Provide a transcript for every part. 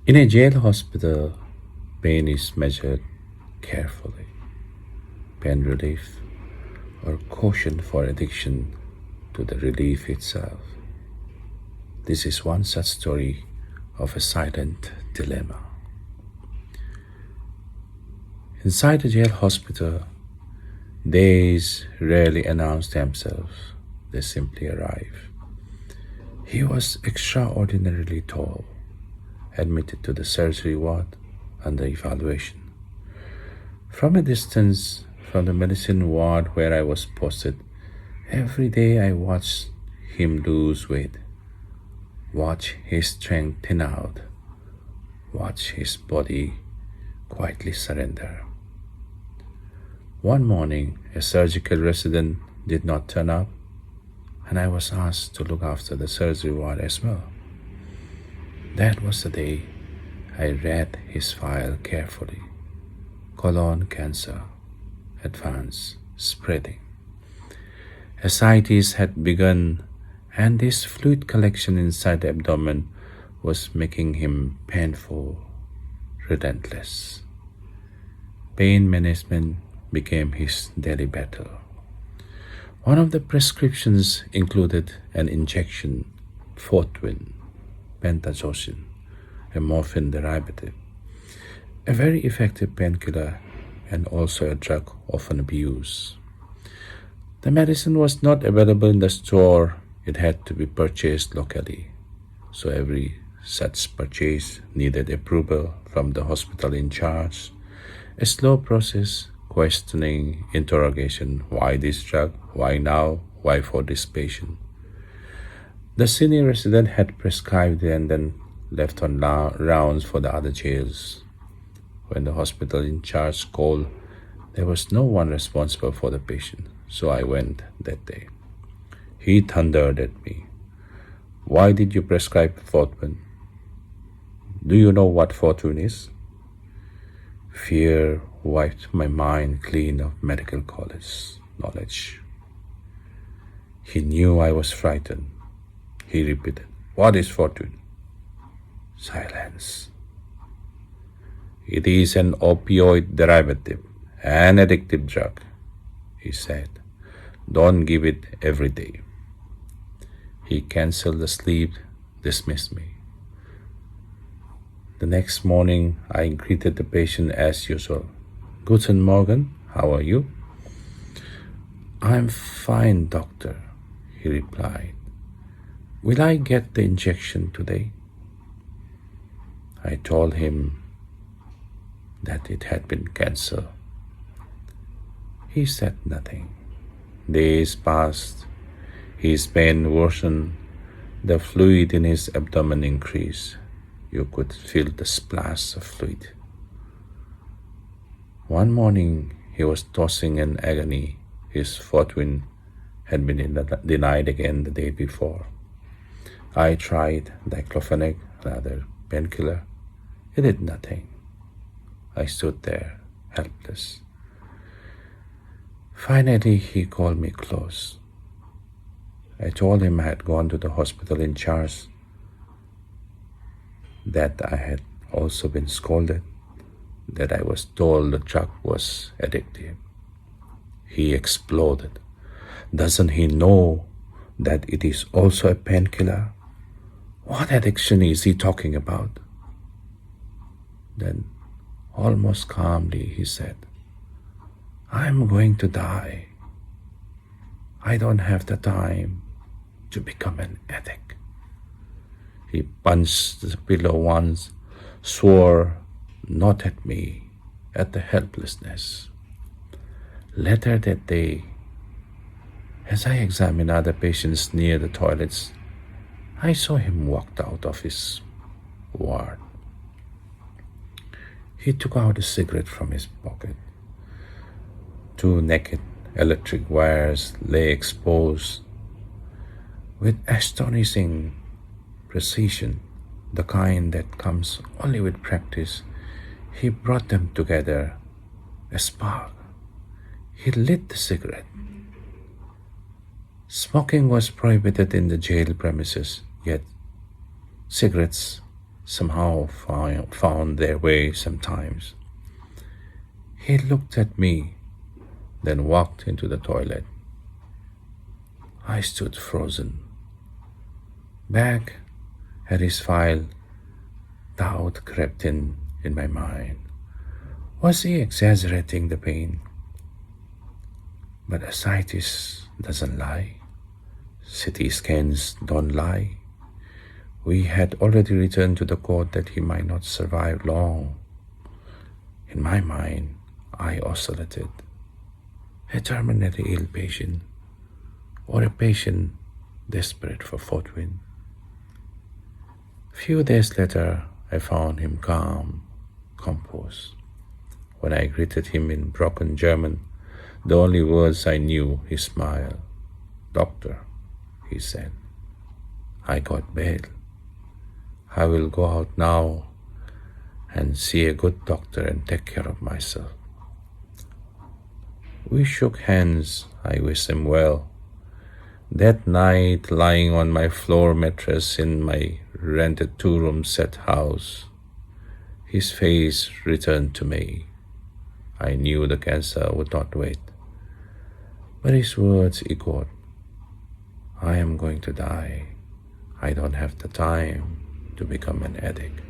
In a jail hospital, pain is measured carefully. Pain relief or caution for addiction to the relief itself. This is one such story of a silent dilemma. Inside a jail hospital, days rarely announce themselves, they simply arrive. He was extraordinarily tall, admitted to the surgery ward under evaluation. From a distance, from the medicine ward where I was posted, every day I watched him lose weight, watch his strength thin out, watch his body quietly surrender. One morning, a surgical resident did not turn up, and I was asked to look after the surgery ward as well. That was the day I read his file carefully. Colon cancer, advanced, spreading. Ascites had begun, and this fluid collection inside the abdomen was making him painful, relentless. Pain management became his daily battle. One of the prescriptions included an injection, fortwin, pentazocine, a morphine derivative, a very effective painkiller and also a drug often abused. The medicine was not available in the store, it had to be purchased locally. So every such purchase needed approval from the hospital in charge. A slow process, questioning, interrogation, why this drug, why now, why for this patient. The senior resident had prescribed it and then left on rounds for the other jails. When the hospital in charge called, there was no one responsible for the patient, so I went that day. He thundered at me. Why did you prescribe fortwin? Do you know what fortwin is? Fear wiped my mind clean of medical college knowledge. He knew I was frightened. He repeated, what is fortwin? Silence. It is an opioid derivative, an addictive drug, he said. Don't give it every day. He canceled the sleep, dismissed me. The next morning, I greeted the patient as usual. Guten Morgen, how are you? I'm fine, doctor, he replied. Will I get the injection today? I told him that it had been cancelled. He said nothing. Days passed. His pain worsened. The fluid in his abdomen increased. You could feel the splash of fluid. One morning, he was tossing in agony. His fortwin had been denied again the day before. I tried diclofenac, another painkiller. It did nothing. I stood there, helpless. Finally, he called me close. I told him I had gone to the hospital in charge, that I had also been scolded, that I was told the drug was addictive. He exploded. Doesn't he know that it is also a painkiller? What addiction is he talking about? Then, almost calmly, he said, I'm going to die. I don't have the time to become an addict. He punched the pillow once, swore not at me, at the helplessness. Later that day, as I examined other patients near the toilets, I saw him walk out of his ward. He took out a cigarette from his pocket. Two naked electric wires lay exposed. With astonishing precision, the kind that comes only with practice, he brought them together, a spark. He lit the cigarette. Smoking was prohibited in the jail premises, yet cigarettes somehow found their way sometimes. He looked at me, then walked into the toilet. I stood frozen. Back at his file, doubt crept in my mind. Was he exaggerating the pain? But ascites doesn't lie. CT scans don't lie. We had already returned to the court that he might not survive long. In my mind, I oscillated. A terminally ill patient, or a patient desperate for fortune. Few days later, I found him calm, composed. When I greeted him in broken German, the only words I knew, he smiled. "Doctor," he said, "I got bail. I will go out now and see a good doctor and take care of myself." We shook hands. I wished him well. That night, lying on my floor mattress in my rented 2-room set house, his face returned to me. I knew the cancer would not wait. But his words echoed, "I am going to die. I don't have the time to become an addict."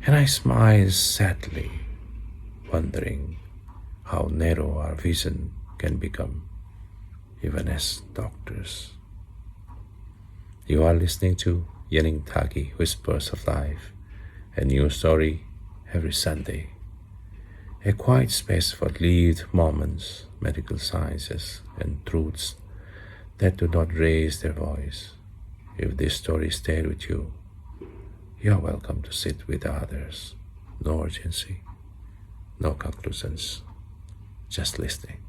And I smiled sadly, wondering how narrow our vision can become, even as doctors. You are listening to Yening Taki, Whispers of Life, a new story every Sunday. A quiet space for lived moments, medical sciences, and truths that do not raise their voice. If this story stayed with you, you are welcome to sit with others. No urgency, no conclusions, just listening.